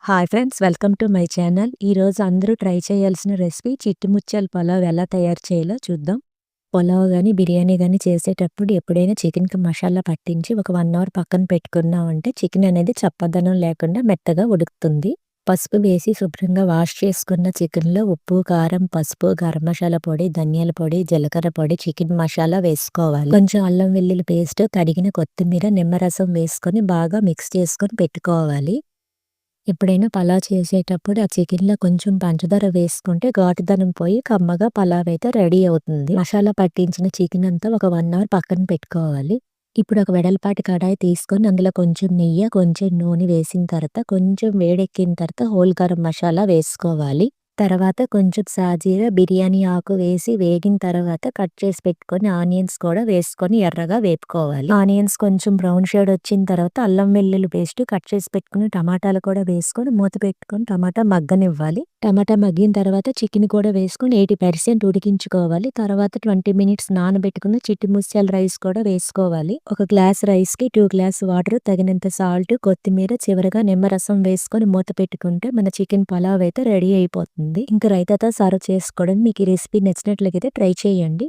Hi friends, welcome to my channel. ఈరోజు అందరూ try చేయాల్సిన రెసిపీ చిట్టి ముత్యాల పులావ్ ఎలా తయారు చేయాలో చూద్దాం. పులావ్ కానీ బిర్యానీ కానీ చేసేటప్పుడు ఎప్పుడైనా చికెన్కి మసాలా పట్టించి ఒక 1 అవర్ పక్కన పెట్టుకున్నామంటే చికెన్ అనేది చప్పదనం లేకుండా మెత్తగా ఉడుకుతుంది. పసుపు వేసి శుభ్రంగా వాష్ చేసుకున్న చికెన్లో ఉప్పు, కారం, పసుపు, గరం మసాలా పొడి, ధనియాల పొడి, జీలకర్ర పొడి, చికెన్ మసాలా వేసుకోవాలి. కొంచెం అల్లం వెల్లుల్లి పేస్ట్, తరిగిన కొత్తిమీర, నిమ్మరసం వేసుకొని బాగా మిక్స్ చేసుకొని పెట్టుకోవాలి. ఎప్పుడైనా పలావ్ చేసేటప్పుడు ఆ చికెన్‌లో కొంచెం పంచదార వేసుకుంటే ఘాటుదనం పోయి కమ్మగా పలావ్ అయితే రెడీ అవుతుంది. మసాలా పట్టించిన చికెన్ అంతా ఒక 1 అవర్ పక్కన పెట్టుకోవాలి. ఇప్పుడు ఒక వెడల్పాటి కడాయి తీసుకొని అందులో కొంచెం నెయ్యి, కొంచెం నూనె వేసిన తర్వాత కొంచెం వేడెక్కిన తర్వాత హోల్ గరం మసాలా వేసుకోవాలి. తర్వాత కొంచెం సాజీర, బిర్యానీ ఆకు వేసి వేగిన తర్వాత కట్ చేసి పెట్టుకొని ఆనియన్స్ కూడా వేసుకొని ఎర్రగా వేపుకోవాలి. ఆనియన్స్ కొంచెం బ్రౌన్ షేడ్ వచ్చిన తర్వాత అల్లం వెల్లుల్లి పేస్ట్, కట్ చేసి పెట్టుకుని టమాటాలు కూడా వేసుకొని మూత పెట్టుకొని టమాటా మగ్గనివ్వాలి. టమాటా మగ్గిన తర్వాత చికెన్ కూడా వేసుకొని 80% ఉడికించుకోవాలి. తర్వాత 20 మినిట్స్ నానబెట్టుకున్న చిట్టి ముత్యాల రైస్ కూడా వేసుకోవాలి. ఒక గ్లాస్ రైస్కి 2 గ్లాస్ వాటర్, తగినంత సాల్ట్, కొత్తిమీర, చివరగా నిమ్మరసం వేసుకొని మూత పెట్టుకుంటే మన చికెన్ పలావ్ అయితే రెడీ అయిపోతుంది. ఇంకా రైతాతో సర్వ్ చేసుకోవడం. మీకు ఈ రెసిపీ నచ్చినట్లయితే ట్రై చేయండి.